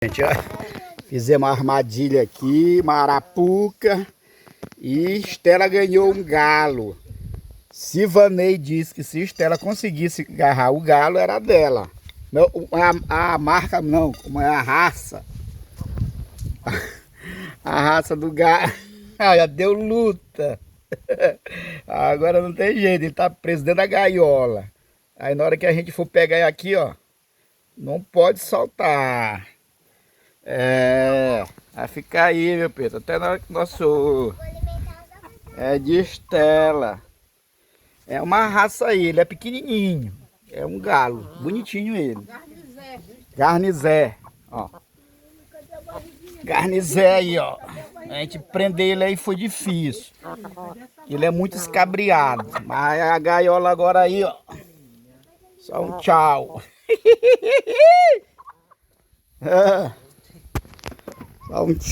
Gente, ó, fizemos uma armadilha aqui, uma arapuca, e Estela ganhou um galo. Sivanei disse que se Estela conseguisse agarrar o galo, era dela. Não, a marca não, como é a raça. A raça do galo. Já deu luta. Agora não tem jeito, ele tá preso dentro da gaiola. Aí na hora que a gente for pegar ele aqui, ó, não pode soltar. Vai ficar aí, meu Pedro, até na hora que nosso... É de Estela. É uma raça aí, ele é pequenininho. É um galo, bonitinho ele. Garnizé, ó. Garnizé aí, ó. A gente prender ele aí foi difícil. Ele é muito escabriado. Mas a gaiola agora aí, ó. Só um tchau. Só um tchau.